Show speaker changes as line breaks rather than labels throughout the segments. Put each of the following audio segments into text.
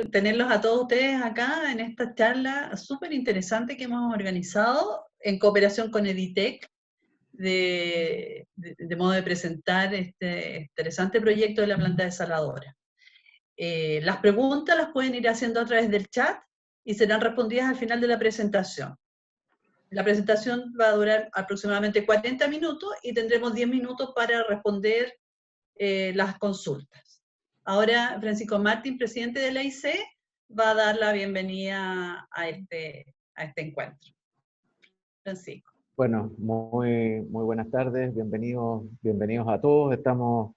tenerlos a todos ustedes acá en esta charla súper interesante que hemos organizado en cooperación con Editec, de modo de presentar este interesante proyecto de la planta desaladora. Las preguntas las pueden ir haciendo a través del chat y serán respondidas al final de la presentación. La presentación va a durar aproximadamente 40 minutos y tendremos 10 minutos para responder las consultas. Ahora, Francisco Martín, presidente de la IC, va a dar la bienvenida a este encuentro. Francisco.
Bueno, muy buenas tardes, bienvenidos a todos. Estamos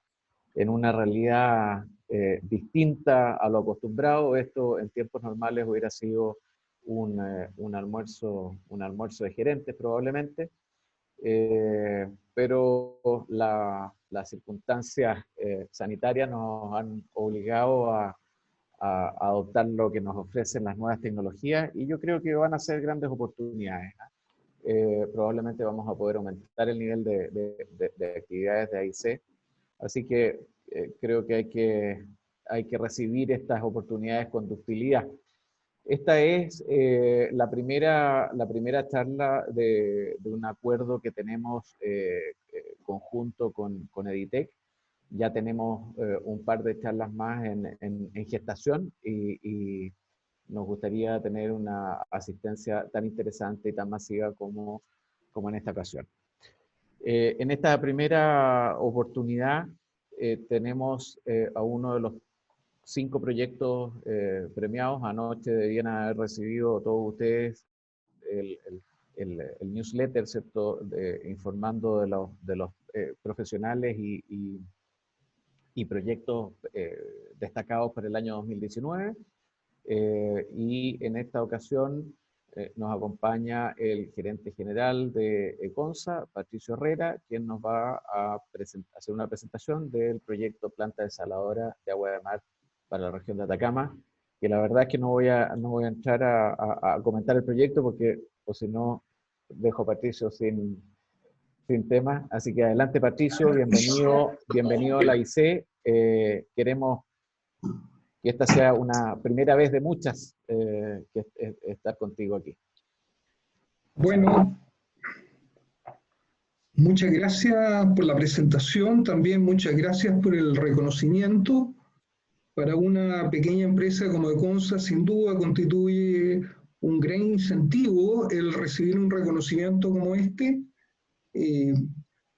en una realidad distinta a lo acostumbrado. Esto en tiempos normales hubiera sido un almuerzo de gerentes probablemente, pero las circunstancias sanitarias nos han obligado a adoptar lo que nos ofrecen las nuevas tecnologías, y yo creo que van a ser grandes oportunidades. Probablemente vamos a poder aumentar el nivel de actividades de AIC, así que creo que hay que recibir estas oportunidades con ductilidad. Esta es la primera charla de un acuerdo que tenemos conjunto con Editec. Ya tenemos un par de charlas más en gestación, y nos gustaría tener una asistencia tan interesante y tan masiva como en esta ocasión. En esta primera oportunidad tenemos a uno de los 5 proyectos premiados. Anoche debían haber recibido todos ustedes el newsletter, ¿cierto? Informando de los profesionales y proyectos destacados por el año 2019. Y en esta ocasión nos acompaña el gerente general de ECONSA, Patricio Herrera, quien nos va a hacer una presentación del proyecto Planta Desaladora de Agua de Mar para la región de Atacama, que la verdad es que no voy a entrar a comentar el proyecto porque, o si no, dejo a Patricio sin tema. Así que adelante, Patricio, bienvenido a la IC. Queremos que esta sea una primera vez de muchas que estar contigo aquí.
Bueno, muchas gracias por la presentación, también muchas gracias por el reconocimiento. Para una pequeña empresa como ECONSA, sin duda constituye un gran incentivo el recibir un reconocimiento como este.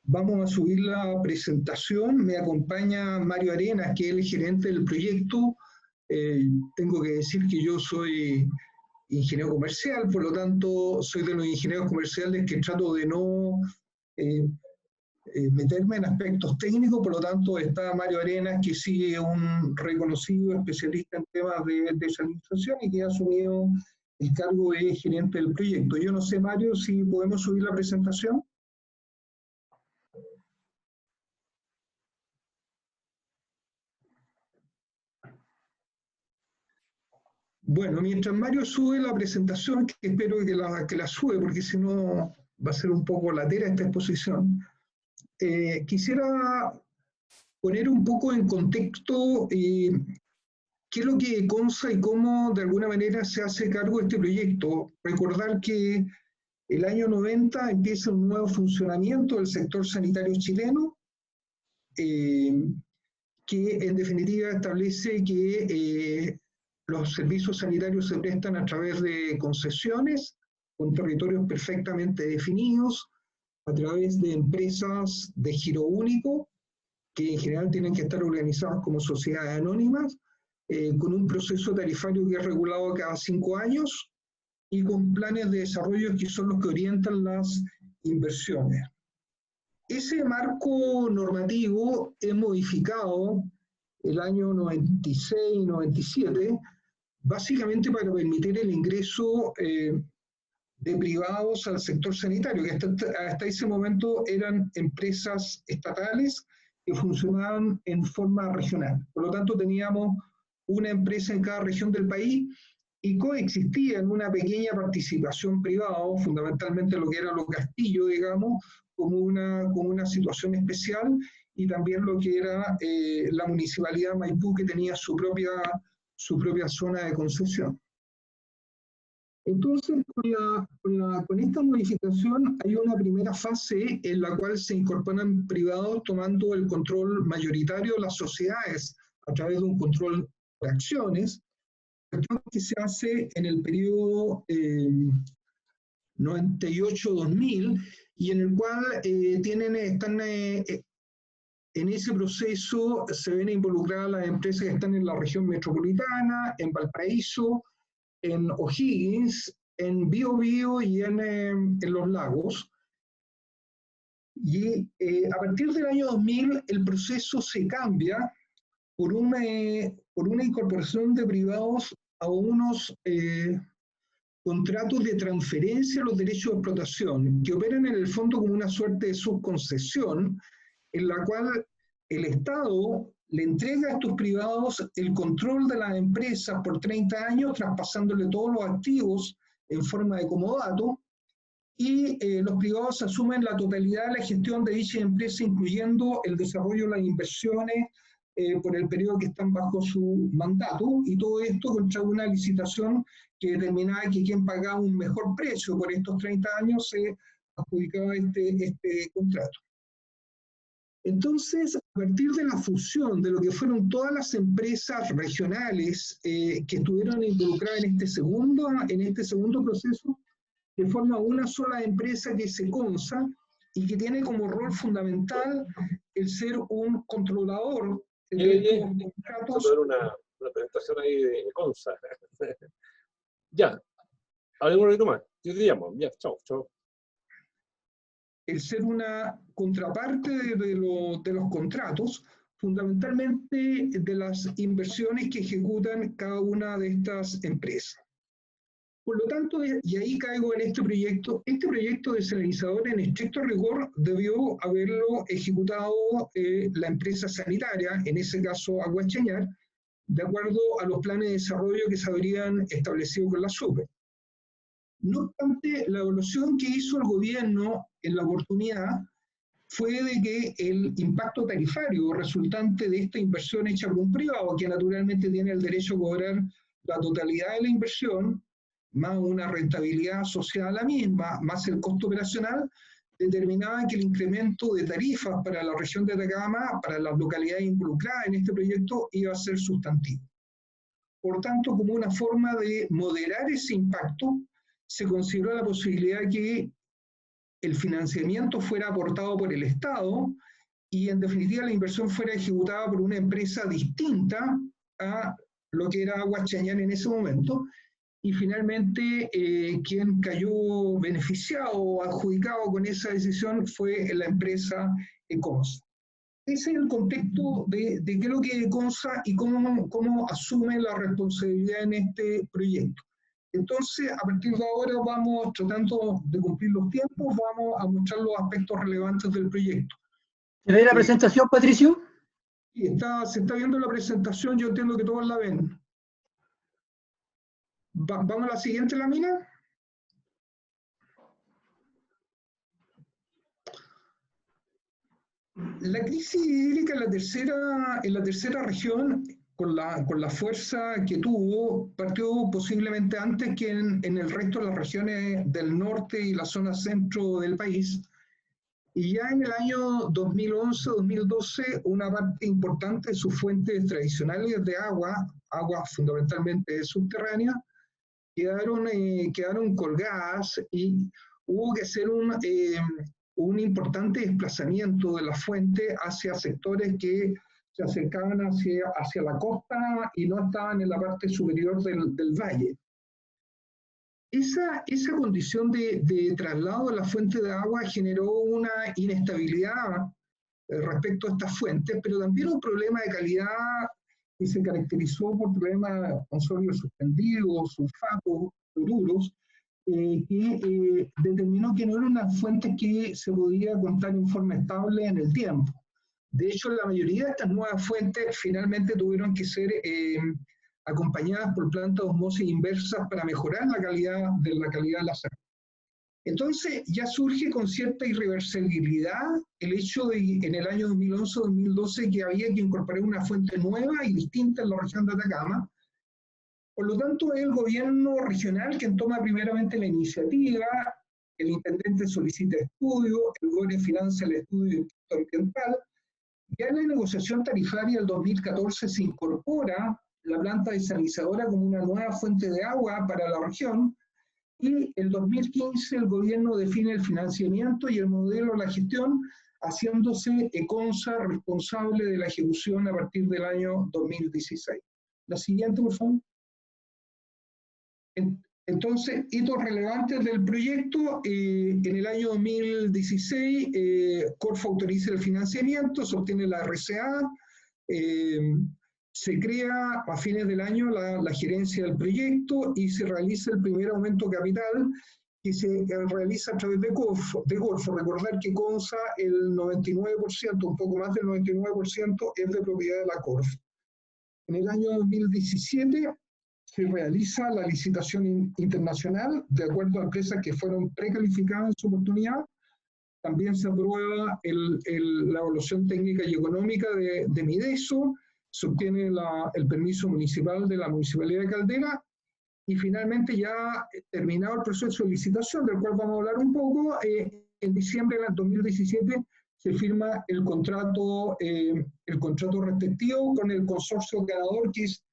Vamos a subir la presentación. Me acompaña Mario Arenas, que es el gerente del proyecto. Tengo que decir que yo soy ingeniero comercial, por lo tanto soy de los ingenieros comerciales que trato de no meterme en aspectos técnicos. Por lo tanto está Mario Arenas, que sí es un reconocido especialista en temas de desalinización y que ha asumido el cargo de gerente del proyecto. Yo no sé, Mario, si podemos subir la presentación. Bueno, mientras Mario sube la presentación, que espero que la sube, porque si no va a ser un poco latera esta exposición, quisiera poner un poco en contexto qué es lo que ECONSA y cómo de alguna manera se hace cargo de este proyecto. Recordar que el año 90 empieza un nuevo funcionamiento del sector sanitario chileno, que en definitiva establece que los servicios sanitarios se prestan a través de concesiones, con territorios perfectamente definidos, a través de empresas de giro único, que en general tienen que estar organizadas como sociedades anónimas, con un proceso tarifario que es regulado cada 5 años, y con planes de desarrollo que son los que orientan las inversiones. Ese marco normativo es modificado el año 96 y 97, básicamente para permitir el ingreso de privados al sector sanitario, que hasta ese momento eran empresas estatales que funcionaban en forma regional. Por lo tanto, teníamos una empresa en cada región del país y coexistía en una pequeña participación privada, fundamentalmente lo que era los castillos, digamos, como una situación especial, y también lo que era la municipalidad de Maipú, que tenía su propia su propia zona de concesión. Entonces, con esta modificación hay una primera fase en la cual se incorporan privados tomando el control mayoritario de las sociedades a través de un control por acciones, que se hace en el periodo 98-2000 y en el cual están en ese proceso se ven involucradas las empresas que están en la región metropolitana, en Valparaíso, en O'Higgins, en Biobío y en Los Lagos. Y a partir del año 2000 el proceso se cambia por una incorporación de privados a unos contratos de transferencia de los derechos de explotación, que operan en el fondo como una suerte de subconcesión, en la cual el Estado le entrega a estos privados el control de las empresas por 30 años, traspasándole todos los activos en forma de comodato, y los privados asumen la totalidad de la gestión de dicha empresa, incluyendo el desarrollo de las inversiones por el periodo que están bajo su mandato, y todo esto contra una licitación que determinaba que quien pagaba un mejor precio por estos 30 años se adjudicaba este contrato. Entonces, a partir de la fusión de lo que fueron todas las empresas regionales que estuvieron involucradas en este segundo proceso, se forma una sola empresa que es Econsa y que tiene como rol fundamental el ser un controlador de estos contratos.
Una presentación ahí de Econsa. Ya, hablemos un poquito más. Yo te llamo. Ya, chao, chao.
El ser una contraparte de los contratos, fundamentalmente de las inversiones que ejecutan cada una de estas empresas. Por lo tanto, y ahí caigo en este proyecto desalinizador en estricto rigor debió haberlo ejecutado la empresa sanitaria, en ese caso Aguas Chañar, de acuerdo a los planes de desarrollo que se habrían establecido con la SUPE. No obstante, la evaluación que hizo el gobierno en la oportunidad fue de que el impacto tarifario resultante de esta inversión hecha por un privado, que naturalmente tiene el derecho a cobrar la totalidad de la inversión, más una rentabilidad asociada a la misma, más el costo operacional, determinaba que el incremento de tarifas para la región de Atacama, para las localidades involucradas en este proyecto, iba a ser sustantivo. Por tanto, como una forma de moderar ese impacto, se consideró la posibilidad que el financiamiento fuera aportado por el Estado y, en definitiva, la inversión fuera ejecutada por una empresa distinta a lo que era Aguas Chañar en ese momento. Y finalmente, quien cayó beneficiado o adjudicado con esa decisión fue la empresa Econsa. Ese es el contexto de qué es lo que es Econsa y cómo asume la responsabilidad en este proyecto. Entonces, a partir de ahora vamos, tratando de cumplir los tiempos, vamos a mostrar los aspectos relevantes del proyecto.
¿Se ve la presentación, Patricio?
Sí, se está viendo la presentación, yo entiendo que todos la ven. ¿Vamos a la siguiente lámina? La crisis hídrica en la tercera región, con la fuerza que tuvo, partió posiblemente antes que en el resto de las regiones del norte y la zona centro del país. Y ya en el año 2011-2012, una parte importante de sus fuentes tradicionales de agua fundamentalmente subterránea, quedaron colgadas y hubo que hacer un importante desplazamiento de la fuente hacia sectores que se acercaban hacia la costa y no estaban en la parte superior del valle. Esa condición de traslado de la fuente de agua generó una inestabilidad respecto a estas fuentes, pero también un problema de calidad que se caracterizó por problemas con sólidos suspendidos, sulfatos, fluoruros, que determinó que no eran unas fuentes que se podía contar en forma estable en el tiempo. De hecho, la mayoría de estas nuevas fuentes finalmente tuvieron que ser acompañadas por plantas de osmosis inversas para mejorar la calidad de las aguas. Entonces ya surge con cierta irreversibilidad el hecho de en el año 2011-2012 que había que incorporar una fuente nueva y distinta en la región de Atacama, Por lo tanto, es el gobierno regional quien toma primeramente la iniciativa, el intendente solicita estudio, el gobierno financia el estudio de impacto ambiental. Ya en la negociación tarifaria del 2014 se incorpora la planta desalinizadora como una nueva fuente de agua para la región, y en 2015 el gobierno define el financiamiento y el modelo de la gestión, haciéndose Econsa responsable de la ejecución a partir del año 2016. La siguiente, por favor. Entonces, hitos relevantes del proyecto: en el año 2016, Corfo autoriza el financiamiento, se obtiene la RCA, se crea a fines del año la gerencia del proyecto y se realiza el primer aumento de capital que se realiza a través de Corfo. Recordar que CONSA, el 99%, un poco más del 99%, es de propiedad de la Corfo. En el año 2017 se realiza la licitación internacional de acuerdo a empresas que fueron precalificadas en su oportunidad. También se aprueba la evaluación técnica y económica de Mideso, se obtiene el permiso municipal de la Municipalidad de Caldera, y finalmente, ya terminado el proceso de licitación, del cual vamos a hablar un poco, en diciembre del 2017 se firma el contrato respectivo con el consorcio ganador, que es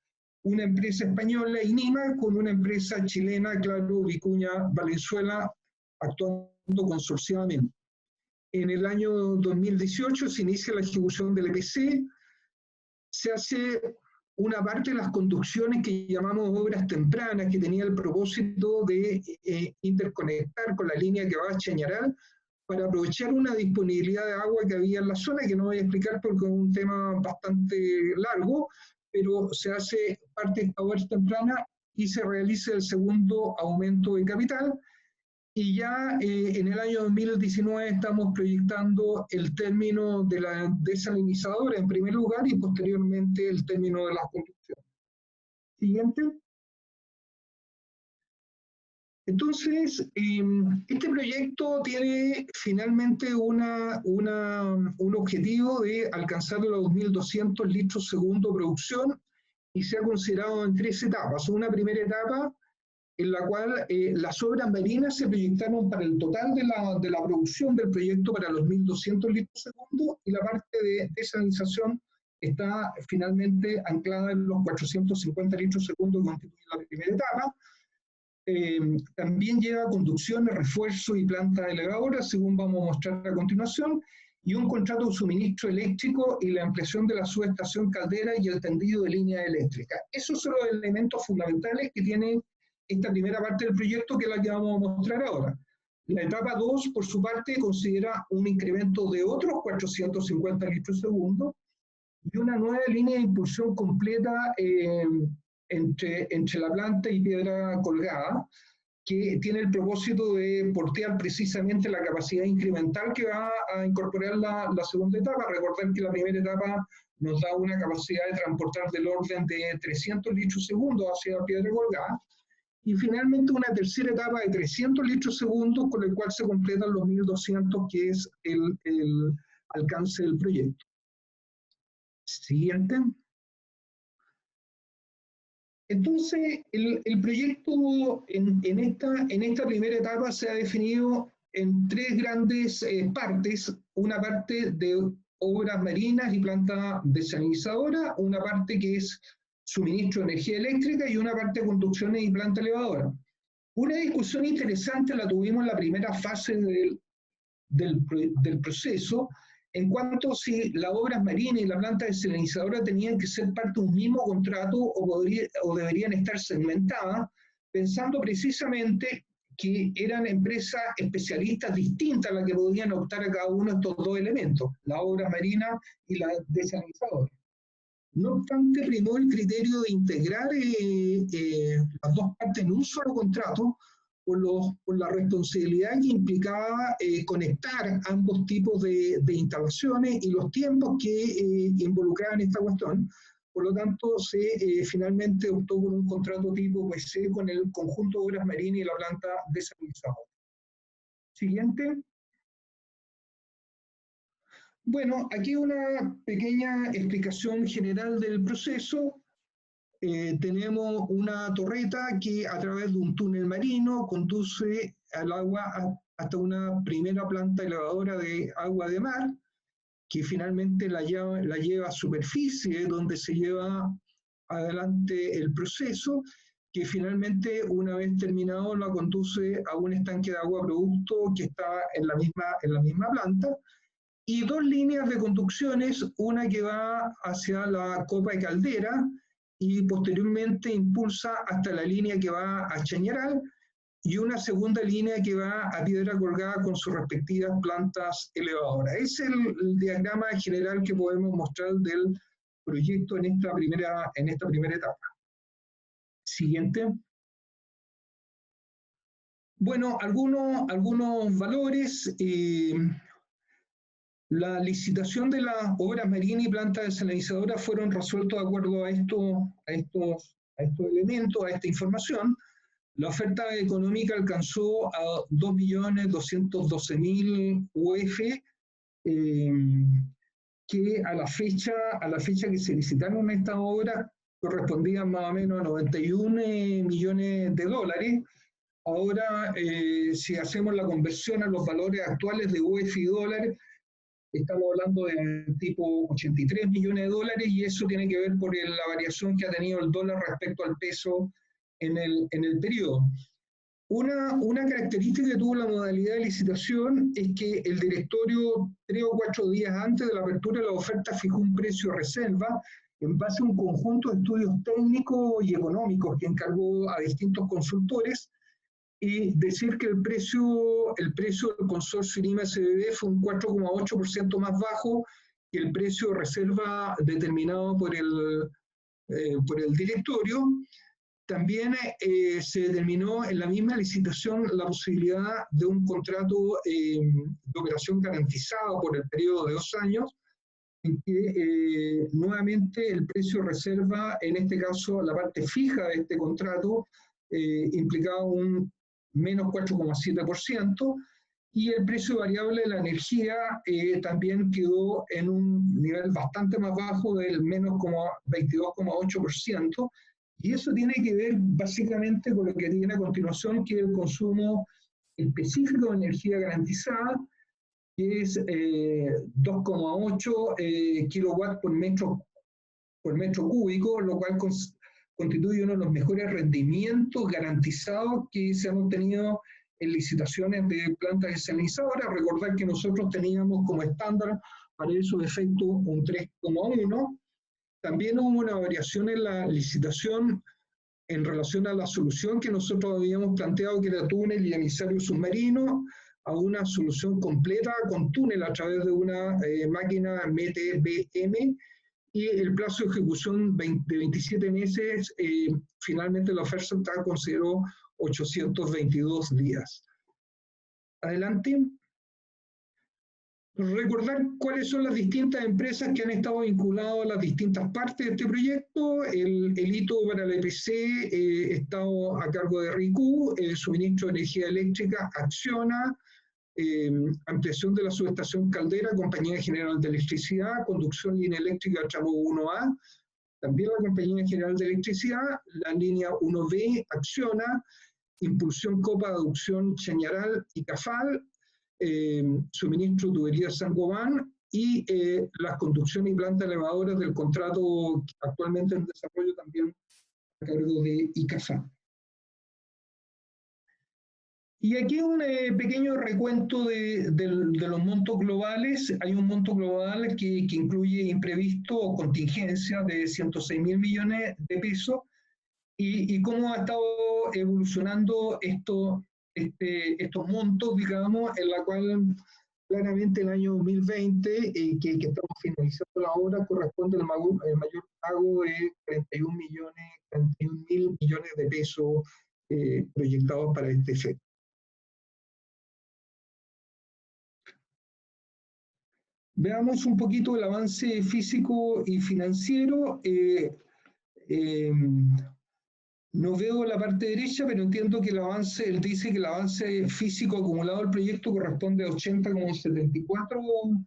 una empresa española, INIMA, con una empresa chilena, Claro Vicuña Valenzuela, actuando consorciadamente. En el año 2018 se inicia la ejecución del EPC, se hace una parte de las conducciones que llamamos obras tempranas, que tenía el propósito de interconectar con la línea que va a Chañaral, para aprovechar una disponibilidad de agua que había en la zona, que no voy a explicar porque es un tema bastante largo, pero se hace parte de esta obra temprana y se realiza el segundo aumento de capital. Y ya en el año 2019 estamos proyectando el término de la desalinizadora en primer lugar y posteriormente el término de las construcciones. Siguiente. Entonces, este proyecto tiene finalmente un objetivo de alcanzar los 2.200 litros segundo de producción, y se ha considerado en 3 etapas. Una primera etapa en la cual las obras marinas se proyectaron para el total de la producción del proyecto para los 1.200 litros segundo, y la parte de desalinización está finalmente anclada en los 450 litros segundo que constituye la primera etapa. También lleva conducciones, refuerzo y planta elevadora, según vamos a mostrar a continuación, y un contrato de suministro eléctrico y la ampliación de la subestación Caldera y el tendido de línea eléctrica. Esos son los elementos fundamentales que tiene esta primera parte del proyecto, que es la que vamos a mostrar ahora. La etapa 2, por su parte, considera un incremento de otros 450 litros segundo y una nueva línea de impulsión completa entre la planta y Piedra Colgada, que tiene el propósito de portear precisamente la capacidad incremental que va a incorporar la segunda etapa. Recordar que la primera etapa nos da una capacidad de transportar del orden de 300 litros segundo hacia Piedra Colgada, y finalmente una tercera etapa de 300 litros segundo, con el cual se completan los 1.200, que es el alcance del proyecto. Siguiente. Entonces, el proyecto en esta primera etapa se ha definido en 3 grandes partes: una parte de obras marinas y planta desalinizadora, una parte que es suministro de energía eléctrica y una parte de conducciones y planta elevadora. Una discusión interesante la tuvimos en la primera fase del proceso, en cuanto a si las obras marinas y la planta desalinizadora tenían que ser parte de un mismo contrato o deberían estar segmentadas, pensando precisamente que eran empresas especialistas distintas las que podían optar a cada uno de estos 2 elementos, la obra marina y la desalinizadora. No obstante, primó el criterio de integrar las 2 partes en un solo contrato, por la responsabilidad que implicaba conectar ambos tipos de instalaciones y los tiempos que involucraban esta cuestión. Por lo tanto, se finalmente optó por un contrato tipo PC con el conjunto de obras marinas y la planta desalinizadora. Siguiente. Bueno, aquí una pequeña explicación general del proceso. tenemos una torreta que a través de un túnel marino conduce al agua hasta una primera planta elevadora de agua de mar, que finalmente la lleva a superficie, donde se lleva adelante el proceso, que finalmente, una vez terminado, la conduce a un estanque de agua producto que está en la misma planta, y dos líneas de conducciones, una que va hacia la copa de Caldera y posteriormente impulsa hasta la línea que va a Chañaral, y una segunda línea que va a Piedra Colgada con sus respectivas plantas elevadoras. Ese es el diagrama general que podemos mostrar del proyecto en esta primera etapa. Siguiente. Bueno, algunos valores. La licitación de las obras marinas y plantas desalinizadoras fueron resueltos de acuerdo a estos elementos, a esta información. La oferta económica alcanzó a 2.212.000 UF, que a la fecha que se licitaron estas obras correspondían más o menos a 91 millones de dólares. Ahora, si hacemos la conversión a los valores actuales de UF y dólares, estamos hablando de tipo 83 millones de dólares, y eso tiene que ver por la variación que ha tenido el dólar respecto al peso en el periodo. Una característica que tuvo la modalidad de licitación es que el directorio, 3 o 4 días antes de la apertura de la oferta, fijó un precio reserva en base a un conjunto de estudios técnicos y económicos que encargó a distintos consultores, y decir que el precio del consorcio IRIMA-SBB fue un 4,8% más bajo que el precio reserva determinado por el directorio. También se determinó en la misma licitación la posibilidad de un contrato de operación garantizado por el periodo de 2 años, en que nuevamente el precio reserva, en este caso la parte fija de este contrato, implicaba un menos 4,7%, y el precio variable de la energía también quedó en un nivel bastante más bajo del menos 22,8%, y eso tiene que ver básicamente con lo que tiene a continuación, que es el consumo específico de energía garantizada, que es 2,8 kilowatts por metro cúbico, lo cual constituye uno de los mejores rendimientos garantizados que se han obtenido en licitaciones de plantas desalinizadoras. Recordar que nosotros teníamos como estándar para esos efectos un 3,1. También hubo una variación en la licitación en relación a la solución que nosotros habíamos planteado, que era túnel y emisario submarino, a una solución completa con túnel a través de una máquina MTBM, y el plazo de ejecución de 27 meses, finalmente la oferta consideró 822 días. Adelante. Recordar cuáles son las distintas empresas que han estado vinculadas a las distintas partes de este proyecto. El hito para la EPC está a cargo de RICU, suministro de energía eléctrica, Acciona, ampliación de la subestación Caldera, Compañía General de Electricidad, conducción línea eléctrica tramo 1A, también la Compañía General de Electricidad, la línea 1B, Acciona, impulsión Copa, aducción Chañaral y Cafal, suministro tubería San Gobán, y las conducciones y plantas elevadoras del contrato actualmente en desarrollo también a cargo de ICAFA. Y aquí un pequeño recuento de los montos globales. Hay un monto global que incluye imprevisto o contingencia de 106.000 millones de pesos, y cómo ha estado evolucionando estos montos, digamos, en la cual claramente el año 2020, que estamos finalizando la obra, corresponde al mayor pago de 31.000 millones de pesos proyectados para este efecto. Veamos un poquito el avance físico y financiero. No veo la parte derecha, pero entiendo que él dice que el avance físico acumulado del proyecto corresponde a 80,74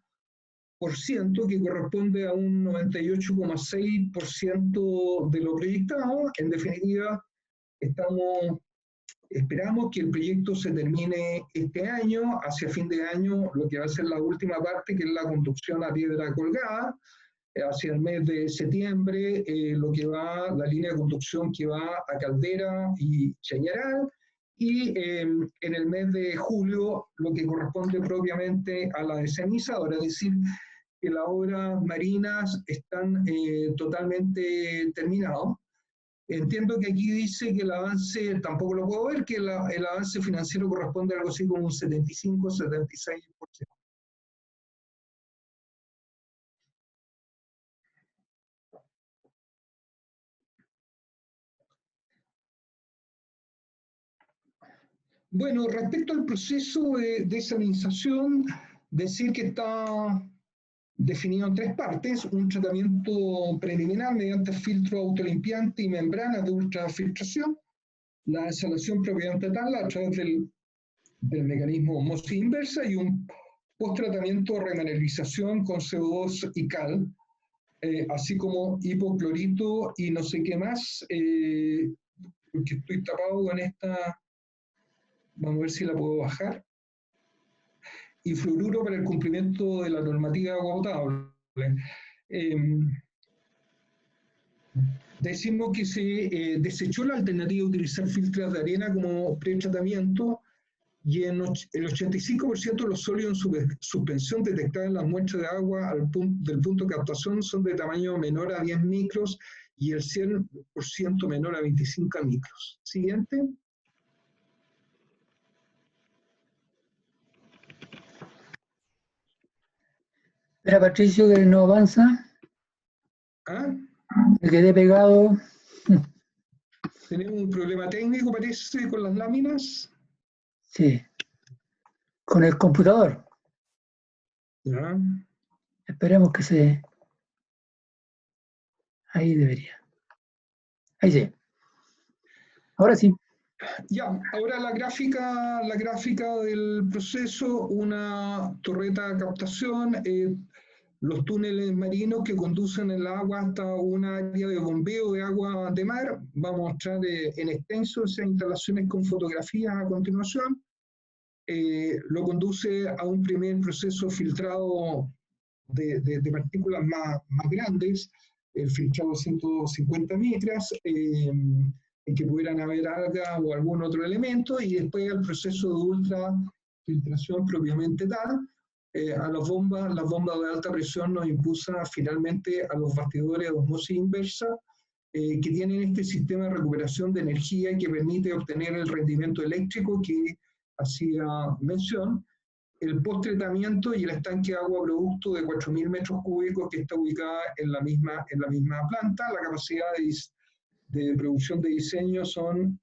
que corresponde a un 98,6% de lo proyectado. En definitiva, esperamos que el proyecto se termine este año, hacia fin de año, lo que va a ser la última parte, que es la conducción a piedra colgada, hacia el mes de septiembre, la línea de conducción que va a Caldera y Chañaral, y en el mes de julio, lo que corresponde propiamente a la desalinizadora, es decir, que las obras marinas están totalmente terminadas. Entiendo que aquí dice que el avance, tampoco lo puedo ver, que el avance financiero corresponde a algo así como un 75-76%. Bueno, respecto al proceso de desalinización, decir que está definido en tres partes: un tratamiento preliminar mediante filtro autolimpiante y membranas de ultrafiltración, la desalación propiamente tal a través del mecanismo osmosis inversa, y un post-tratamiento remineralización con CO2 y cal, así como hipoclorito y no sé qué más, porque estoy tapado con esta, vamos a ver si la puedo bajar, y fluoruro para el cumplimiento de la normativa de agua potable. Decimos que se desechó la alternativa de utilizar filtros de arena como pretratamiento, y el 85% de los sólidos en suspensión detectados en las muestras de agua del punto de captación son de tamaño menor a 10 micros y el 100% menor a 25 micros. Siguiente.
Espera, Patricio, que no avanza.
¿Ah?
Me quedé pegado.
Tenemos un problema técnico, parece, con las láminas.
Sí, con el computador.
¿Ya?
Esperemos que se... Ahí debería. Ahí sí. Ahora sí.
Ya, ahora la gráfica del proceso: una torreta de captación, los túneles marinos que conducen el agua hasta un área de bombeo de agua de mar. Vamos a mostrar en extenso esas instalaciones con fotografías a continuación. Lo conduce a un primer proceso filtrado de partículas más grandes, el filtrado 150 micras, en que pudieran haber algas o algún otro elemento, y después el proceso de ultrafiltración propiamente tal. A las bombas de alta presión nos impulsa finalmente a los bastidores de osmosis inversa, que tienen este sistema de recuperación de energía que permite obtener el rendimiento eléctrico que hacía mención. El post-tratamiento y el estanque de agua producto de 4.000 metros cúbicos, que está ubicada en la misma planta. La capacidad de producción de diseño son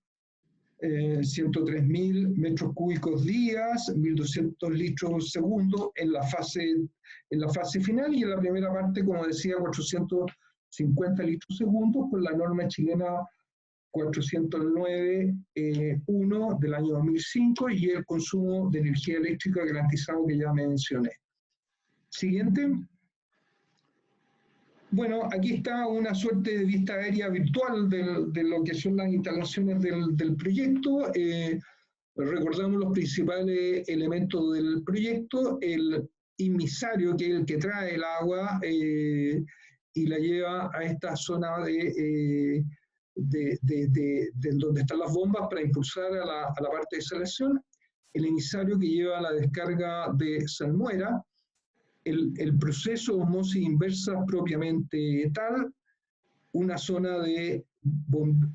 103.000 metros cúbicos días, 1.200 litros segundo en la fase final, y en la primera parte, como decía, 450 litros segundos por la norma chilena 409.1 del año 2005, y el consumo de energía eléctrica garantizado que ya mencioné. Siguiente. Bueno, aquí está una suerte de vista aérea virtual de lo que son las instalaciones del proyecto. Recordamos los principales elementos del proyecto: el inmisario, que es el que trae el agua y la lleva a esta zona de donde están las bombas para impulsar a la parte de selección; el emisario que lleva la descarga de salmuera; el proceso de osmosis inversa propiamente tal; una zona el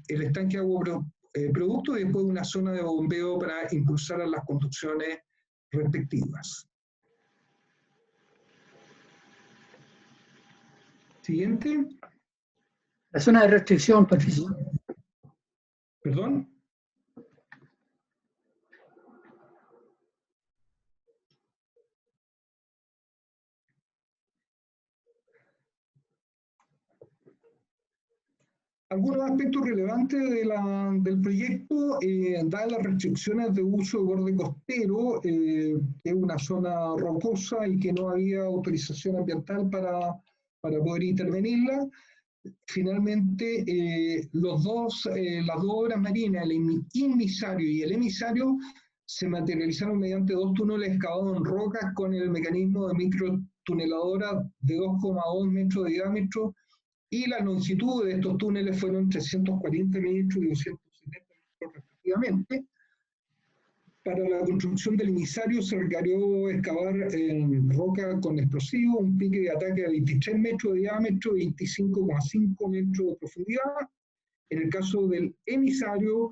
estanque de agua producto, y después una zona de bombeo para impulsar a las conducciones respectivas. Siguiente.
La zona de restricción, Patricio.
¿Perdón? Algunos aspectos relevantes del proyecto, dadas las restricciones de uso de borde costero, que es una zona rocosa y que no había autorización ambiental para poder intervenirla. Finalmente, las dos obras marinas, el inmisario y el emisario, se materializaron mediante 2 túneles excavados en rocas con el mecanismo de microtuneladora de 2,2 metros de diámetro, y la longitud de estos túneles fueron 340 metros y 270 metros respectivamente. Para la construcción del emisario se requirió excavar en roca con explosivo un pique de ataque de 23 metros de diámetro y 25,5 metros de profundidad. En el caso del emisario,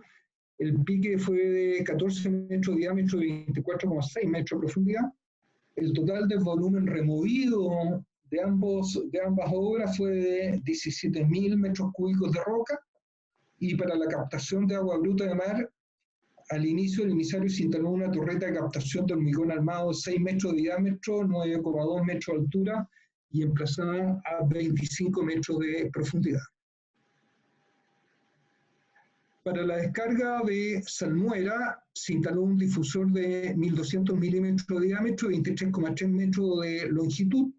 el pique fue de 14 metros de diámetro y 24,6 metros de profundidad. El total del volumen removido de ambas obras fue de 17.000 metros cúbicos de roca, y para la captación de agua bruta de mar, al inicio del emisario se instaló una torreta de captación de hormigón armado de 6 metros de diámetro, 9,2 metros de altura y emplazada a 25 metros de profundidad. Para la descarga de salmuera se instaló un difusor de 1.200 milímetros de diámetro y 23,3 metros de longitud,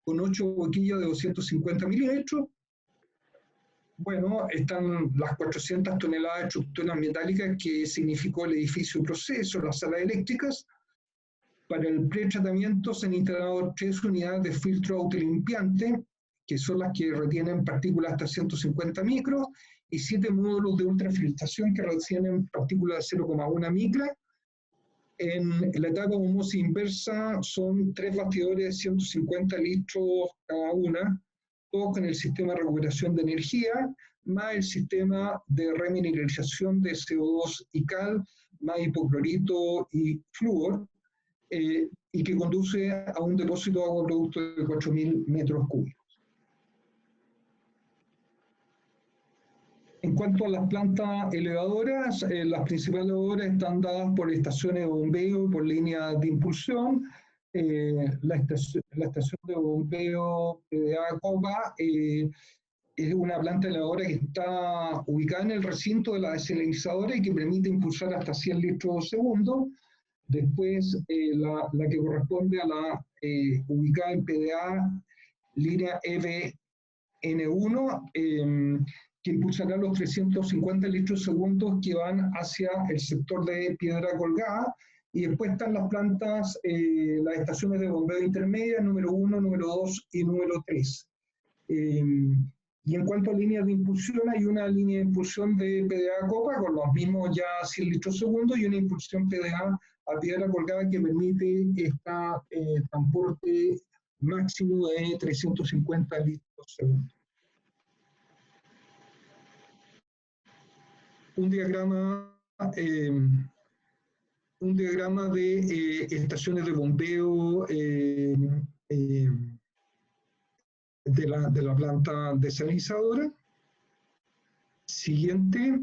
con 8 boquillas de 250 milímetros. Bueno, están las 400 toneladas de estructuras metálicas que significó el edificio proceso, las salas eléctricas. Para el pretratamiento se han instalado 3 unidades de filtro autolimpiante, que son las que retienen partículas hasta 150 micros, y 7 módulos de ultrafiltración que retienen partículas de 0,1 micra. En la etapa de osmosis inversa son 3 bastidores de 150 litros cada una, todos con el sistema de recuperación de energía, más el sistema de remineralización de CO2 y cal, más hipoclorito y flúor, y que conduce a un depósito de agua producto de 4.000 metros cúbicos. En cuanto a las plantas elevadoras, las principales elevadoras están dadas por estaciones de bombeo y por líneas de impulsión. La estación de bombeo PDA Copa es una planta elevadora que está ubicada en el recinto de la desalinizadora y que permite impulsar hasta 100 litros por segundo. Después, la que corresponde a la ubicada en PDA, línea EVN1, que impulsará los 350 litros segundos que van hacia el sector de Piedra Colgada. Y después están las plantas, las estaciones de bombeo intermedia, número 1, número 2 y número 3. Y en cuanto a líneas de impulsión, hay una línea de impulsión de PDA Copa con los mismos ya 100 litros segundos y una impulsión PDA a Piedra Colgada que permite este transporte máximo de 350 litros segundos. Un diagrama de estaciones de bombeo de la planta desalinizadora. Siguiente.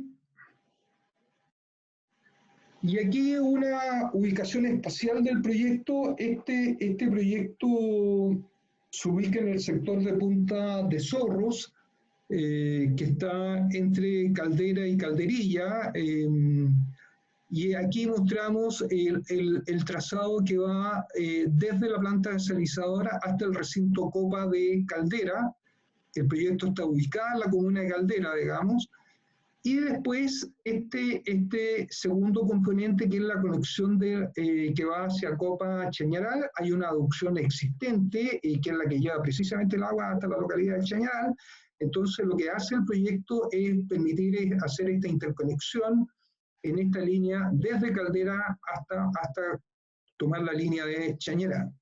Y aquí una ubicación espacial del proyecto. Este proyecto se ubica en el sector de Punta de Zorros, que está entre Caldera y Calderilla, y aquí mostramos el trazado que va desde la planta desalinizadora hasta el recinto Copa de Caldera. El proyecto está ubicado en la comuna de Caldera, digamos, y después este segundo componente, que es la conexión que va hacia Copa Chañaral. Hay una aducción existente, que es la que lleva precisamente el agua hasta la localidad de Chañaral. Entonces, lo que hace el proyecto es permitir hacer esta interconexión en esta línea desde Caldera hasta tomar la línea de Chañaral.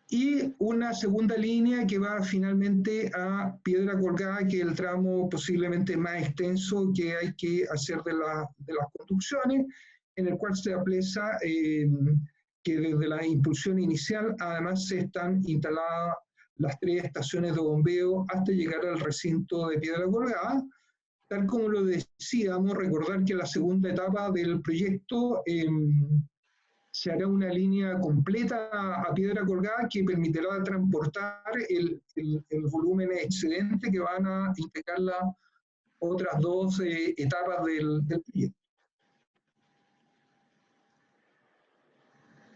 Y una segunda línea que va finalmente a Piedra Colgada, que es el tramo posiblemente más extenso que hay que hacer de las conducciones, en el cual se aprecia que desde la impulsión inicial además se están instaladas las 3 estaciones de bombeo hasta llegar al recinto de Piedra Colgada. Tal como lo decíamos, recordar que la segunda etapa del proyecto se hará una línea completa a piedra colgada que permitirá transportar el volumen excedente que van a integrar las otras dos etapas del proyecto.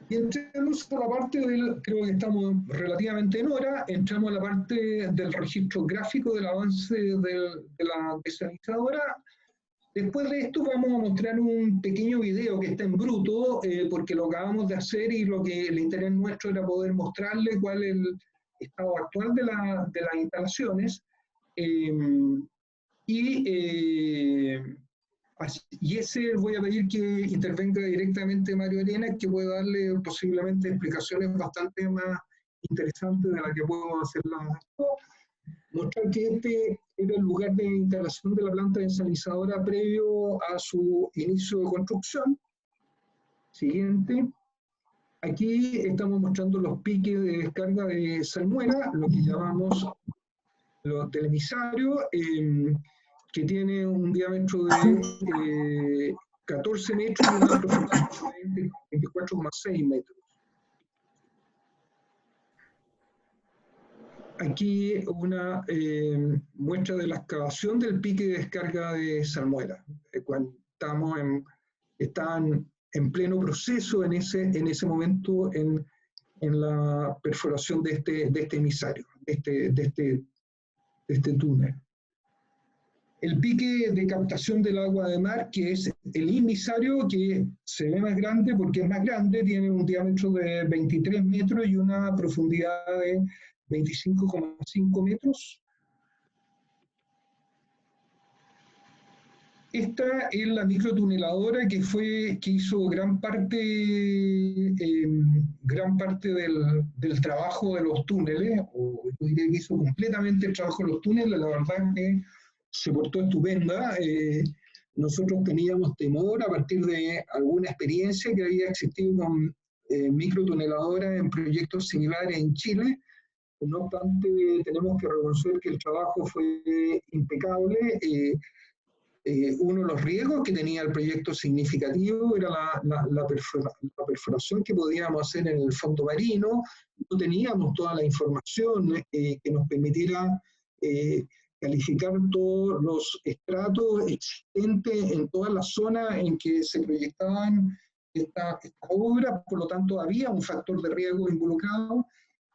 Y entramos a la parte del, creo que estamos relativamente en hora, entramos a la parte del registro gráfico del avance de la desalinizadora. Después de esto vamos a mostrar un pequeño video que está en bruto, porque lo acabamos de hacer y lo que el interés nuestro era poder mostrarle cuál es el estado actual de las instalaciones. Y ese voy a pedir que intervenga directamente Mario Arenas, que puede darle posiblemente explicaciones bastante más interesantes de las que puedo hacerlas. Mostrar que este era el lugar de instalación de la planta desalinizadora previo a su inicio de construcción. Siguiente. Aquí estamos mostrando los piques de descarga de salmuera, lo que llamamos los del emisario, que tiene un diámetro de 14 metros y una profundidad de 24,6 metros. Aquí una muestra de la excavación del pique de descarga de salmuera. Cuando están en pleno proceso en ese momento en la perforación de este emisario, de este túnel. El pique de captación del agua de mar, que es el emisario, que se ve más grande porque es más grande, tiene un diámetro de 23 metros y una profundidad de 25,5 metros. Esta es la microtuneladora que hizo gran parte del trabajo de los túneles, o yo diría que hizo completamente el trabajo de los túneles. La verdad es que se portó estupenda. Nosotros teníamos temor a partir de alguna experiencia que había existido con microtuneladoras en proyectos similares en Chile. No obstante, tenemos que reconocer que el trabajo fue impecable. Uno de los riesgos que tenía el proyecto significativo era la perforación que podíamos hacer en el fondo marino. No teníamos toda la información que nos permitiera calificar todos los estratos existentes en todas las zonas en que se proyectaban estas obras. Por lo tanto, había un factor de riesgo involucrado.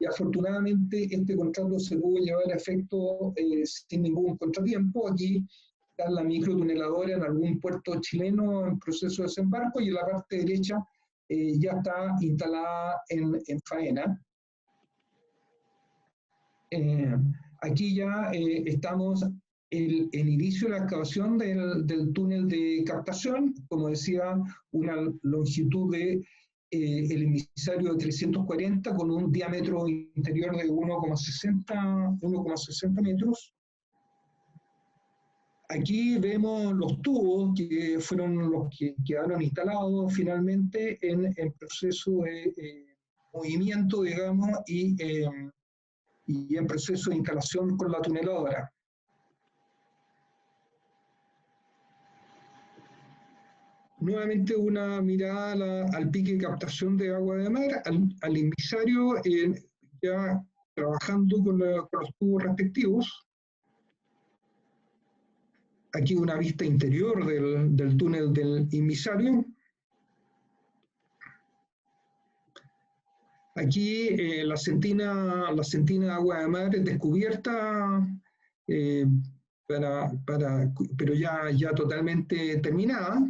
Y afortunadamente este contrato se pudo llevar a efecto sin ningún contratiempo. Aquí está la microtuneladora en algún puerto chileno en proceso de desembarco, y en la parte derecha ya está instalada en faena. Aquí ya estamos en el inicio de la excavación del túnel de captación. Como decía, una longitud de el emisario de 340 con un diámetro interior de 1,60 metros. Aquí vemos los tubos que fueron los que quedaron instalados finalmente en proceso de movimiento, digamos, y en proceso de instalación con la tuneladora. Nuevamente una mirada al pique de captación de agua de mar, al emisario, ya trabajando con los tubos respectivos. Aquí una vista interior del túnel del emisario. Aquí la sentina de agua de mar es descubierta, pero ya totalmente terminada.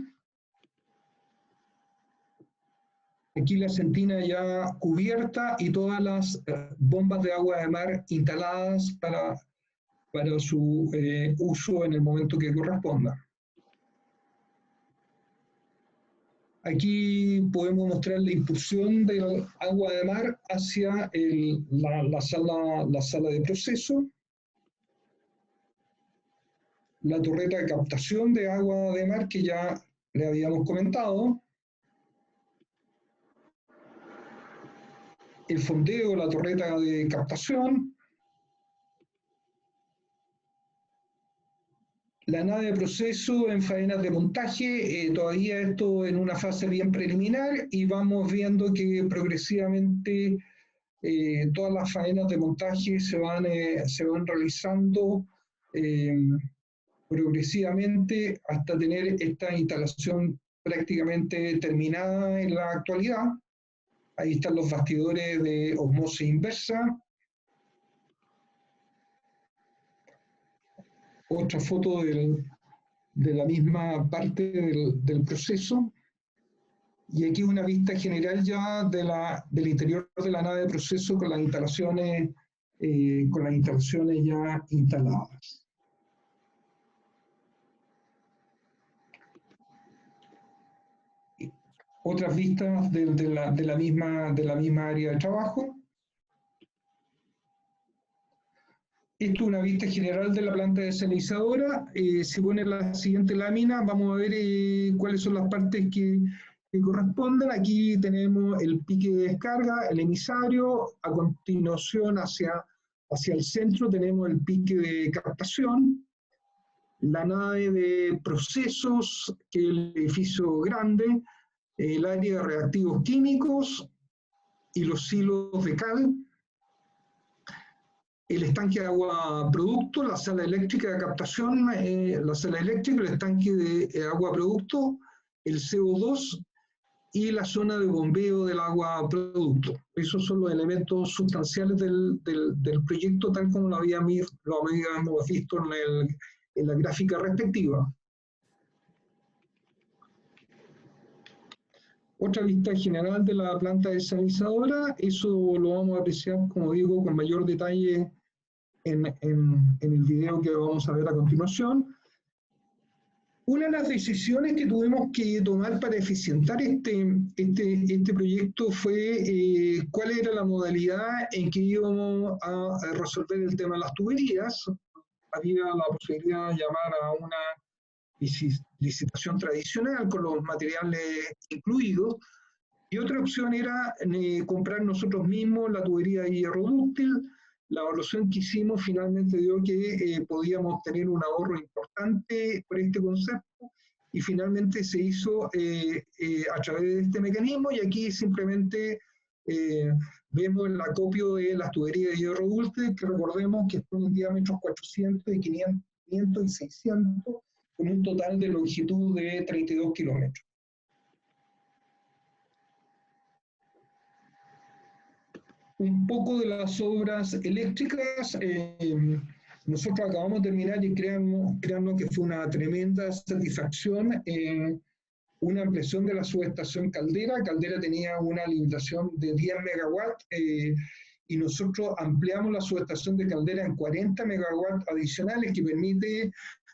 Aquí la sentina ya cubierta y todas las bombas de agua de mar instaladas para su uso en el momento que corresponda. Aquí podemos mostrar la impulsión del agua de mar hacia la sala de proceso. La torreta de captación de agua de mar que ya le habíamos comentado. El fondeo de la torreta de captación. La nave de proceso en faenas de montaje, todavía esto en una fase bien preliminar y vamos viendo que progresivamente todas las faenas de montaje se van realizando progresivamente hasta tener esta instalación prácticamente terminada en la actualidad. Ahí están los bastidores de osmosis inversa. Otra foto de la misma parte del proceso. Y aquí una vista general ya del interior de la nave de proceso con las instalaciones ya instaladas. Otras vistas de la misma área de trabajo. Esto es una vista general de la planta desalinizadora. Si pone la siguiente lámina, vamos a ver cuáles son las partes que corresponden. Aquí tenemos el pique de descarga, el emisario. A continuación, hacia el centro, tenemos el pique de captación, la nave de procesos, que es el edificio grande, el área de reactivos químicos y los silos de cal, el estanque de agua producto, la sala eléctrica de captación, la sala eléctrica, el estanque de agua producto, el CO2 y la zona de bombeo del agua producto. Esos son los elementos sustanciales del proyecto tal como lo habíamos visto en la gráfica respectiva. Otra vista general de la planta desalinizadora, eso lo vamos a apreciar, como digo, con mayor detalle en el video que vamos a ver a continuación. Una de las decisiones que tuvimos que tomar para eficientar este proyecto fue cuál era la modalidad en que íbamos a resolver el tema de las tuberías. Había la posibilidad de llamar a una licitación tradicional con los materiales incluidos, y otra opción era comprar nosotros mismos la tubería de hierro dúctil. La evaluación que hicimos finalmente dio que podíamos tener un ahorro importante por este concepto, y finalmente se hizo a través de este mecanismo, y aquí simplemente vemos el acopio de las tuberías de hierro dúctil, que recordemos que están en diámetros 400 y 500 y 600, con un total de longitud de 32 kilómetros. Un poco de las obras eléctricas. Nosotros acabamos de terminar y créannos que fue una tremenda satisfacción. Una ampliación de la subestación Caldera. Caldera tenía una limitación de 10 megawatts y nosotros ampliamos la subestación de Caldera en 40 megawatts adicionales, que permite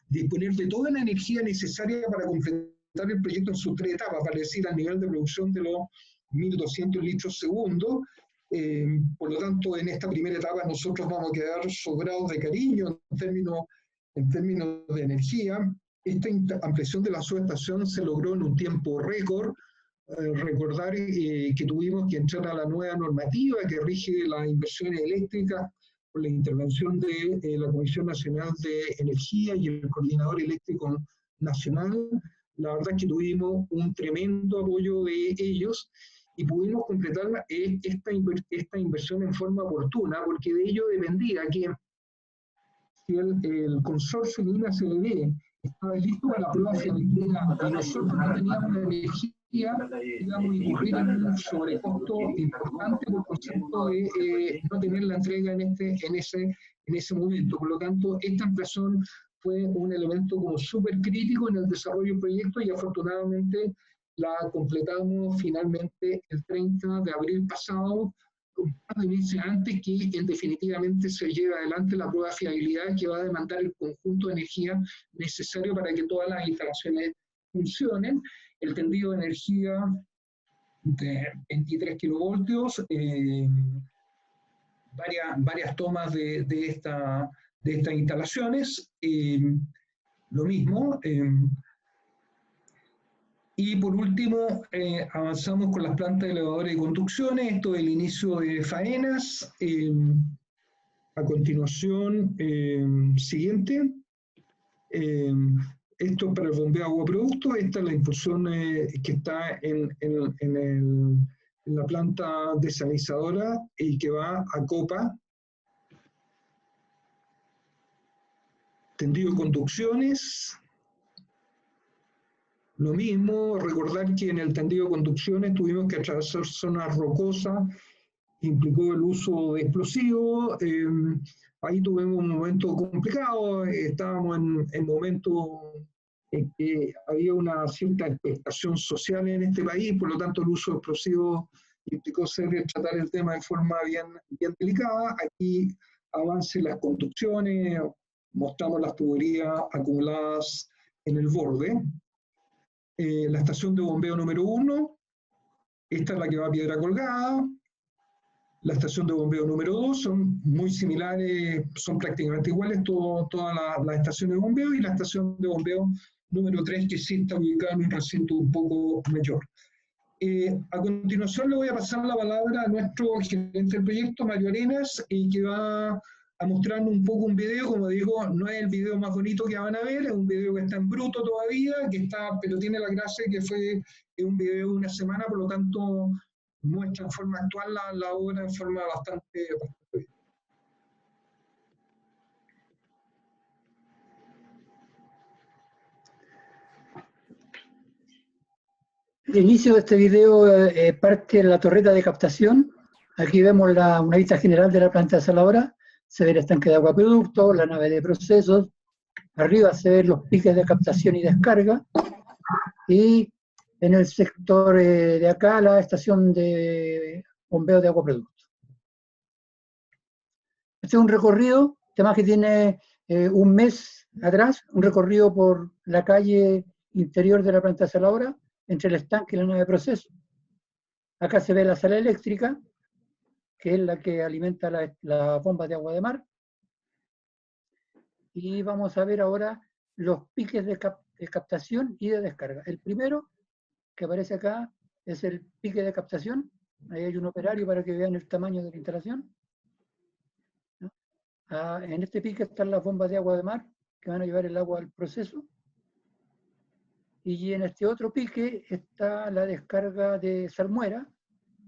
disponer de toda la energía necesaria para completar el proyecto en sus 3 etapas, para decir, al nivel de producción de los 1.200 litros segundo. Por lo tanto, en esta primera etapa nosotros vamos a quedar sobrados de cariño en términos de energía. Esta ampliación de la subestación se logró en un tiempo récord. Recordar que tuvimos que entrar a la nueva normativa que rige las inversiones eléctricas por la intervención de la Comisión Nacional de Energía y el Coordinador Eléctrico Nacional. La verdad es que tuvimos un tremendo apoyo de ellos y pudimos completar esta inversión en forma oportuna, porque de ello dependía que si el consorcio de INA-CLD estaba listo para la prueba de fiabilidad y nosotros no teníamos la energía, íbamos a incurrir en un sobrecosto importante por concepto de no tener la entrega en ese momento. Por lo tanto, esta ampliación fue un elemento como súper crítico en el desarrollo del proyecto, y afortunadamente la completamos finalmente el 30 de abril pasado, un par de meses antes que definitivamente se lleve adelante la prueba de fiabilidad, que va a demandar el conjunto de energía necesario para que todas las instalaciones funcionen. El tendido de energía de 23 kilovoltios, varias tomas de estas instalaciones, lo mismo. Y por último, avanzamos con las plantas elevadoras y conducciones. Esto es el inicio de faenas. A continuación, siguiente. Esto es para el bombeo de aguaproducto. Esta es la impulsión que está en la planta desalinizadora y que va a copa. Tendido de conducciones. Lo mismo, recordar que en el tendido de conducciones tuvimos que atravesar zonas rocosas, implicó el uso de explosivos. Ahí tuvimos un momento complicado, estábamos en momentos en que había una cierta expectación social en este país, por lo tanto el uso de explosivos implicó tratar el tema de forma bien delicada. Aquí avance las conducciones, mostramos las tuberías acumuladas en el borde. La estación de bombeo número 1, esta es la que va a Piedra Colgada. La estación de bombeo número 2 son muy similares, son prácticamente iguales todas las estaciones de bombeo, y la estación de bombeo número 3, que sí está ubicada en un recinto un poco mayor. A continuación le voy a pasar la palabra a nuestro gerente del proyecto, Mario Arenas, que va a mostrarnos un poco un video. Como digo, no es el video más bonito que van a ver, es un video que está en bruto todavía, pero tiene la gracia que fue un video de una semana, por lo tanto muestra en forma actual la obra en forma bastante bien.
El inicio de este video parte de la torreta de captación. Aquí vemos una vista general de la planta desaladora. Se ve el estanque de aguaproducto, la nave de procesos. Arriba se ven los piques de captación y descarga. Y en el sector de acá, la estación de bombeo de aguaproducto. Este es un recorrido, además que tiene un mes atrás, un recorrido por la calle interior de la planta desaladora, entre el estanque y la nave de proceso. Acá se ve la sala eléctrica, que es la que alimenta la bomba de agua de mar. Y vamos a ver ahora los piques de captación y de descarga. El primero, que aparece acá, es el pique de captación. Ahí hay un operario para que vean el tamaño de la instalación. En este pique están las bombas de agua de mar, que van a llevar el agua al proceso. Y en este otro pique está la descarga de salmuera,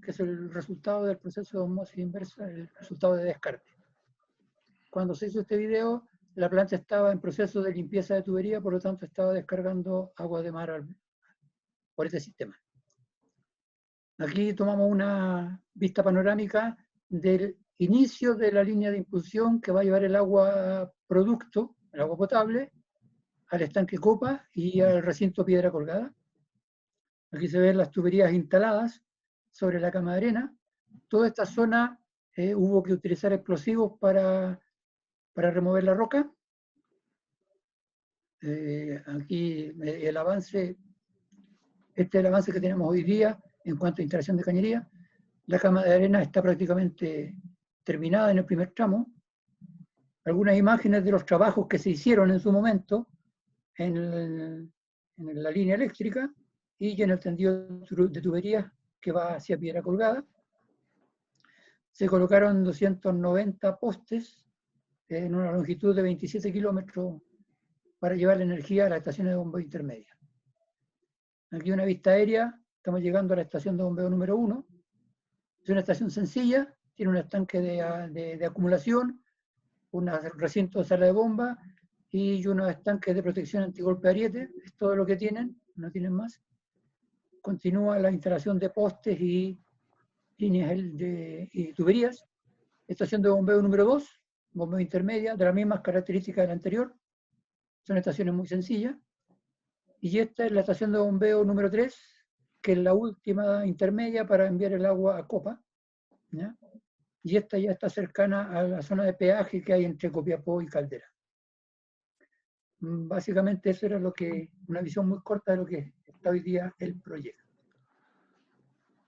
que es el resultado del proceso de osmosis inversa, el resultado de descarte. Cuando se hizo este video, la planta estaba en proceso de limpieza de tubería, por lo tanto estaba descargando agua de mar por este sistema. Aquí tomamos una vista panorámica del inicio de la línea de impulsión que va a llevar el agua producto, el agua potable, al estanque copa y al recinto Piedra Colgada. Aquí se ven las tuberías instaladas sobre la cama de arena. Toda esta zona hubo que utilizar explosivos para remover la roca. Aquí el avance, este es el avance que tenemos hoy día en cuanto a instalación de cañería. La cama de arena está prácticamente terminada en el primer tramo. Algunas imágenes de los trabajos que se hicieron en su momento en la línea eléctrica y en el tendido de tuberías que va hacia Piedra Colgada. Se colocaron 290 postes en una longitud de 27 kilómetros para llevar la energía a las estaciones de bombeo intermedia. Aquí una vista aérea, estamos llegando a la estación de bombeo número 1. Es una estación sencilla, tiene un estanque de acumulación, un recinto de sala de bomba y unos estanques de protección antigolpe ariete. Es todo lo que tienen, no tienen más. Continúa la instalación de postes y líneas y tuberías. Estación de bombeo número 2, bombeo intermedia, de las mismas características de la anterior. Son estaciones muy sencillas. Y esta es la estación de bombeo número 3, que es la última intermedia para enviar el agua a copa, ¿ya? Y esta ya está cercana a la zona de peaje que hay entre Copiapó y Caldera. Básicamente eso era una visión muy corta de lo que está hoy día el proyecto.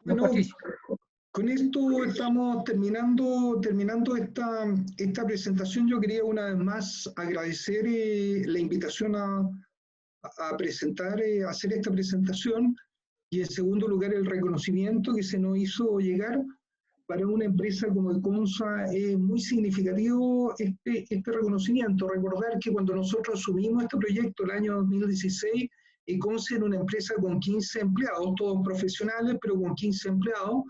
Bueno, con esto estamos terminando esta presentación. Yo quería una vez más agradecer la invitación a presentar, a hacer esta presentación, y en segundo lugar el reconocimiento que se nos hizo llegar para una empresa como Econsa es muy significativo este reconocimiento. Recordar que cuando nosotros asumimos este proyecto el año 2016, Econsa era una empresa con 15 empleados, todos profesionales, pero con 15 empleados.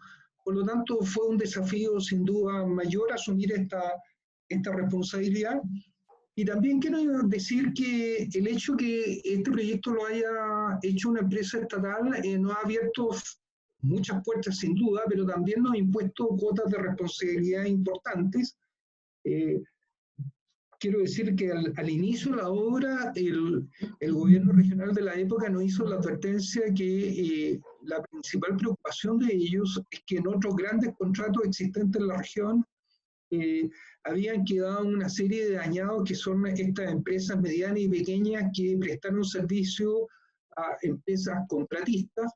Por lo tanto, fue un desafío sin duda mayor asumir esta responsabilidad. Y también quiero decir que el hecho que este proyecto lo haya hecho una empresa estatal nos ha abierto muchas puertas sin duda, pero también nos ha impuesto cuotas de responsabilidad importantes. Quiero decir que al inicio de la obra, el gobierno regional de la época nos hizo la advertencia que la principal preocupación de ellos es que en otros grandes contratos existentes en la región habían quedado una serie de dañados que son estas empresas medianas y pequeñas que prestaron servicio a empresas contratistas,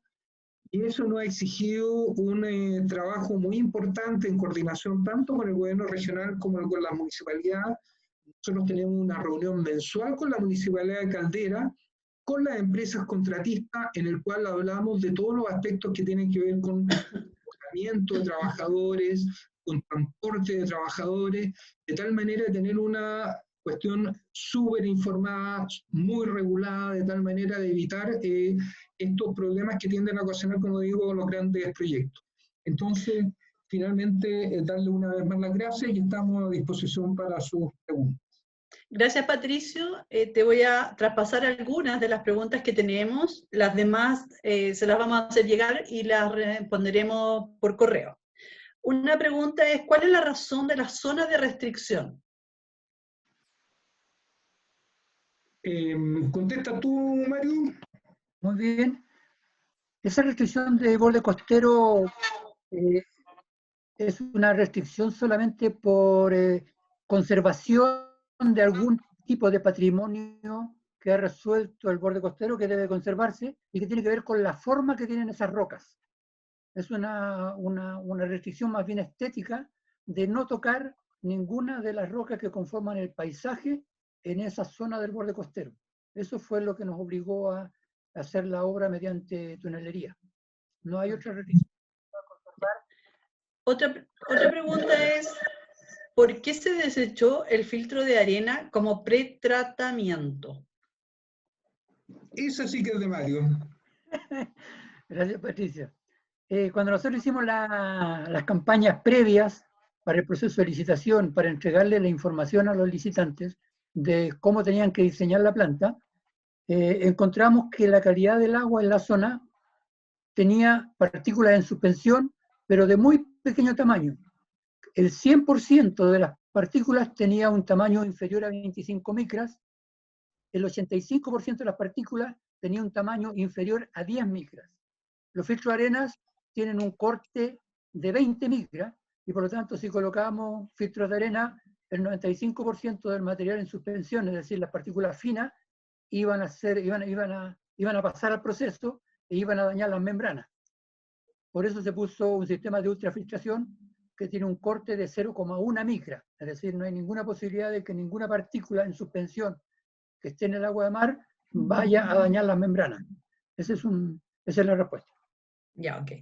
y eso nos ha exigido un trabajo muy importante en coordinación tanto con el gobierno regional como con la municipalidad. Nosotros tenemos una reunión mensual con la Municipalidad de Caldera, con las empresas contratistas, en el cual hablamos de todos los aspectos que tienen que ver con alojamiento de trabajadores, con transporte de trabajadores, de tal manera de tener una cuestión súper informada, muy regulada, de tal manera de evitar estos problemas que tienden a ocasionar, como digo, los grandes proyectos. Entonces, finalmente, darle una vez más las gracias y estamos a disposición para sus preguntas.
Gracias, Patricio. Te voy a traspasar algunas de las preguntas que tenemos. Las demás se las vamos a hacer llegar y las responderemos por correo. Una pregunta es, ¿cuál es la razón de las zonas de restricción?
Contesta tú, Mario.
Muy bien. Esa restricción de borde costero es una restricción solamente por conservación de algún tipo de patrimonio que ha resuelto el borde costero que debe conservarse y que tiene que ver con la forma que tienen esas rocas. Es una restricción más bien estética de no tocar ninguna de las rocas que conforman el paisaje en esa zona del borde costero. Eso fue lo que nos obligó a hacer la obra mediante tunelería. No hay otra restricción.
Otra pregunta es, ¿por qué se desechó el filtro de arena como pretratamiento?
Esa sí que es de Mario.
Gracias, Patricia. Cuando nosotros hicimos las campañas previas para el proceso de licitación, para entregarle la información a los licitantes de cómo tenían que diseñar la planta, encontramos que la calidad del agua en la zona tenía partículas en suspensión, pero de muy pequeño tamaño. El 100% de las partículas tenía un tamaño inferior a 25 micras, el 85% de las partículas tenía un tamaño inferior a 10 micras. Los filtros de arenas tienen un corte de 20 micras, y por lo tanto si colocamos filtros de arena, el 95% del material en suspensión, es decir, las partículas finas, iban a pasar al proceso e iban a dañar las membranas. Por eso se puso un sistema de ultrafiltración que tiene un corte de 0,1 micra, es decir, no hay ninguna posibilidad de que ninguna partícula en suspensión que esté en el agua de mar vaya a dañar las membranas. Esa es la respuesta.
Ya, ok.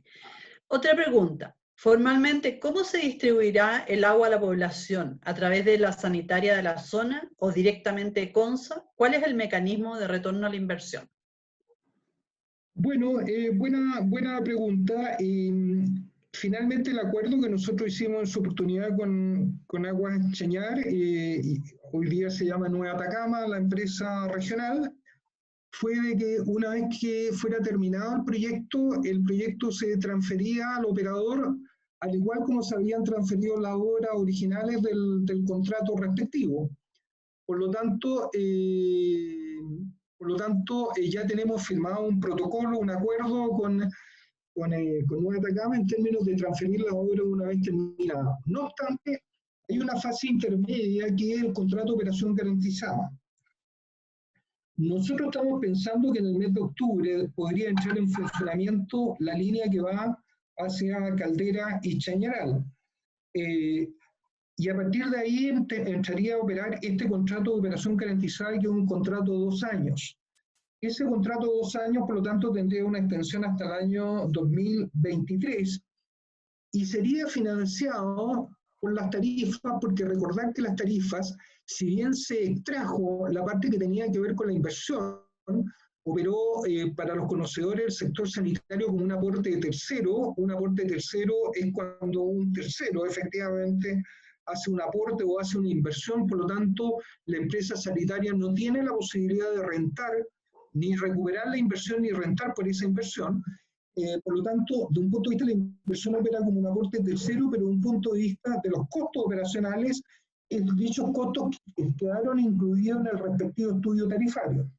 Otra pregunta. Formalmente, ¿cómo se distribuirá el agua a la población? ¿A través de la sanitaria de la zona o directamente Econsa? ¿Cuál es el mecanismo de retorno a la inversión?
Bueno, buena pregunta. Finalmente el acuerdo que nosotros hicimos en su oportunidad con Aguas Chañar, y hoy día se llama Nueva Atacama, la empresa regional, fue de que una vez que fuera terminado el proyecto se transfería al operador, al igual como se habían transferido las obras originales del contrato respectivo. Por lo tanto, ya tenemos firmado un protocolo, un acuerdo con Nueva Atacama en términos de transferir la obra una vez terminada. No obstante, hay una fase intermedia que es el contrato de operación garantizada. Nosotros estamos pensando que en el mes de octubre podría entrar en funcionamiento la línea que va hacia Caldera y Chañaral. Y a partir de ahí entraría a operar este contrato de operación garantizada, que es un contrato de 2 años. Ese contrato de 2 años, por lo tanto, tendría una extensión hasta el año 2023. y sería financiado por las tarifas, porque recordar que las tarifas, si bien se extrajo la parte que tenía que ver con la inversión, operó para los conocedores del sector sanitario como un aporte de tercero. Un aporte de tercero es cuando un tercero efectivamente hace un aporte o hace una inversión, por lo tanto la empresa sanitaria no tiene la posibilidad de rentar, ni recuperar la inversión, ni rentar por esa inversión. Por lo tanto, de un punto de vista la inversión opera como un aporte tercero, pero de un punto de vista de los costos operacionales, dichos costos quedaron incluidos en el respectivo estudio tarifario.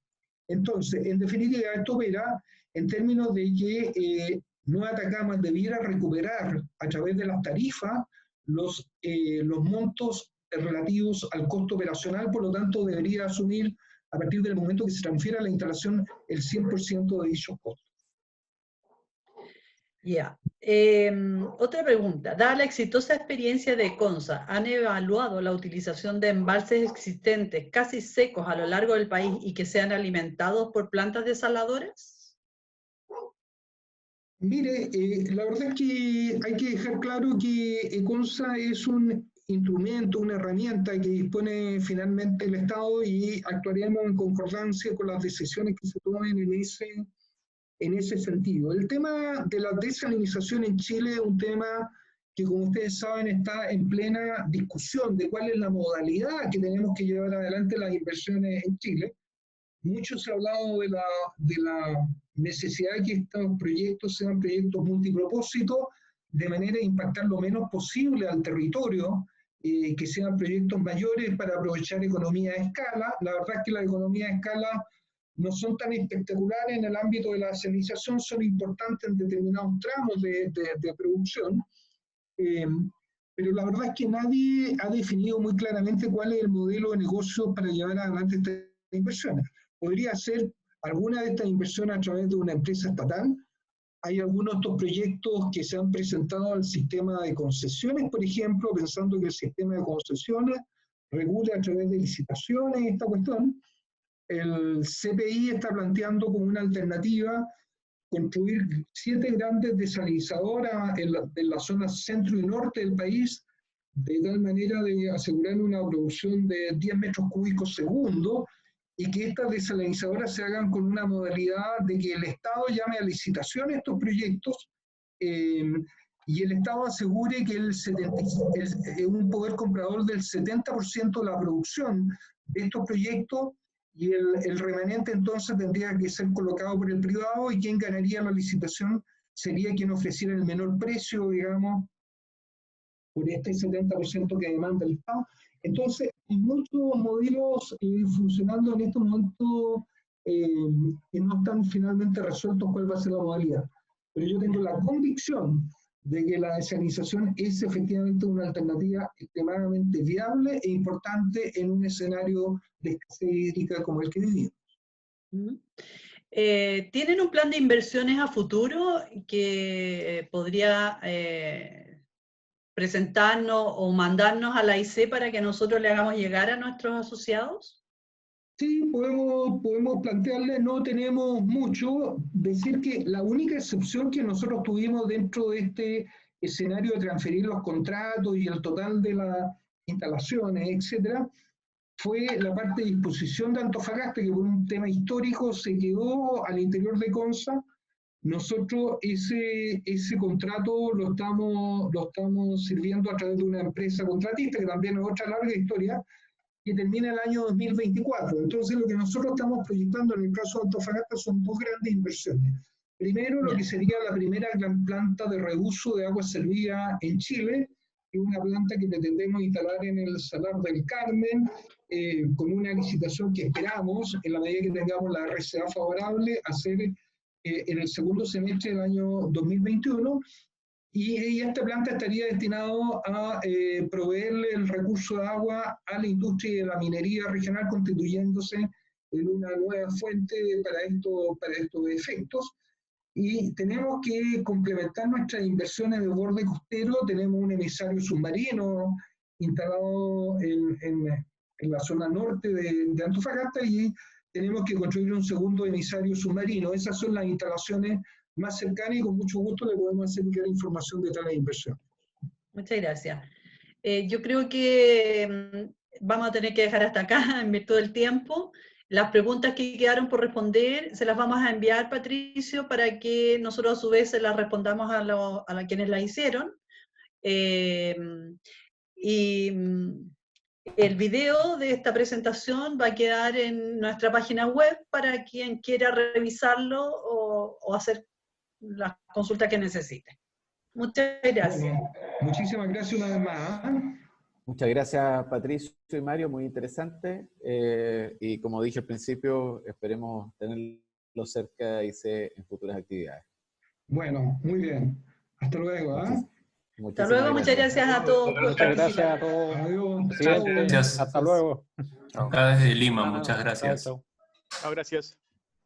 Entonces, en definitiva, esto opera en términos de que Nueva Atacama debiera recuperar a través de las tarifas los montos relativos al costo operacional, por lo tanto debería asumir a partir del momento que se transfiera la instalación el 100% de dichos costos.
Ya. Otra pregunta. Dada la exitosa experiencia de Consa, ¿han evaluado la utilización de embalses existentes casi secos a lo largo del país y que sean alimentados por plantas desaladoras?
Mire, la verdad es que hay que dejar claro que Consa es un instrumento, una herramienta que dispone finalmente el Estado y actuaremos en concordancia con las decisiones que se tomen en ese sentido. El tema de la desalinización en Chile es un tema que, como ustedes saben, está en plena discusión de cuál es la modalidad que tenemos que llevar adelante las inversiones en Chile. Mucho se ha hablado de la necesidad de que estos proyectos sean proyectos multipropósitos, de manera de impactar lo menos posible al territorio, que sean proyectos mayores para aprovechar economía de escala. La verdad es que la economía de escala no son tan espectaculares en el ámbito de la desalinización, son importantes en determinados tramos de producción, pero la verdad es que nadie ha definido muy claramente cuál es el modelo de negocio para llevar adelante estas inversiones. Podría ser alguna de estas inversiones a través de una empresa estatal. Hay algunos de estos proyectos que se han presentado al sistema de concesiones, por ejemplo, pensando que el sistema de concesiones regula a través de licitaciones esta cuestión. El CPI está planteando como una alternativa construir 7 grandes desalinizadoras en la zona centro y norte del país, de tal manera de asegurar una producción de 10 metros cúbicos segundo, y que estas desalinizadoras se hagan con una modalidad de que el Estado llame a licitación estos proyectos y el Estado asegure que un poder comprador del 70% de la producción de estos proyectos, y el remanente entonces tendría que ser colocado por el privado, y quien ganaría la licitación sería quien ofreciera el menor precio, digamos, por este 70% que demanda el Estado. Entonces, hay muchos modelos funcionando en este momento que no están finalmente resueltos cuál va a ser la modalidad. Pero yo tengo la convicción de que la desalinización es efectivamente una alternativa extremadamente viable e importante en un escenario de escasez hídrica como el que vivimos.
¿Tienen un plan de inversiones a futuro que podría presentarnos o mandarnos a la IC para que nosotros le hagamos llegar a nuestros asociados?
Sí, podemos plantearle, no tenemos mucho. Decir que la única excepción que nosotros tuvimos dentro de este escenario de transferir los contratos y el total de las instalaciones, etcétera, fue la parte de disposición de Antofagasta, que por un tema histórico se quedó al interior de Consa. Nosotros ese contrato lo estamos sirviendo a través de una empresa contratista, que también es otra larga historia, que termina el año 2024. Entonces, lo que nosotros estamos proyectando en el caso de Antofagasta son 2 grandes inversiones. Primero, lo que sería la primera gran planta de reuso de agua servida en Chile, que es una planta que pretendemos instalar en el Salar del Carmen, con una licitación que esperamos, en la medida que tengamos la RCA favorable, hacer en el segundo semestre del año 2021. Y esta planta estaría destinado a proveerle el recurso de agua a la industria de la minería regional, constituyéndose en una nueva fuente para estos efectos. Y tenemos que complementar nuestras inversiones de borde costero. Tenemos un emisario submarino instalado en la zona norte de Antofagasta, y tenemos que construir un segundo emisario submarino. Esas son las instalaciones más cercana y con mucho gusto le podemos hacer llegar información de tales inversiones.
Muchas gracias. Yo creo que vamos a tener que dejar hasta acá en virtud del tiempo. Las preguntas que quedaron por responder se las vamos a enviar, Patricio, para que nosotros a su vez se las respondamos a quienes la hicieron. Y el video de esta presentación va a quedar en nuestra página web para quien quiera revisarlo o hacer las consultas que necesite. Muchas gracias.
Bueno, muchísimas gracias una vez más.
Muchas gracias, Patricio y Mario, muy interesante. Y como dije al principio, esperemos tenerlo cerca y en futuras actividades.
Bueno, muy bien. Hasta luego.
Hasta luego, muchas gracias a todos.
Muchas gracias a todos.
Adiós.
Gracias. Hasta luego.
Acá desde Lima, muchas gracias.
Chao, chao. Chao, gracias.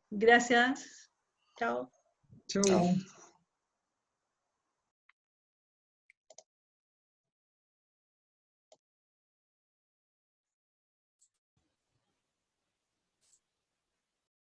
Gracias. Chao.
Chao.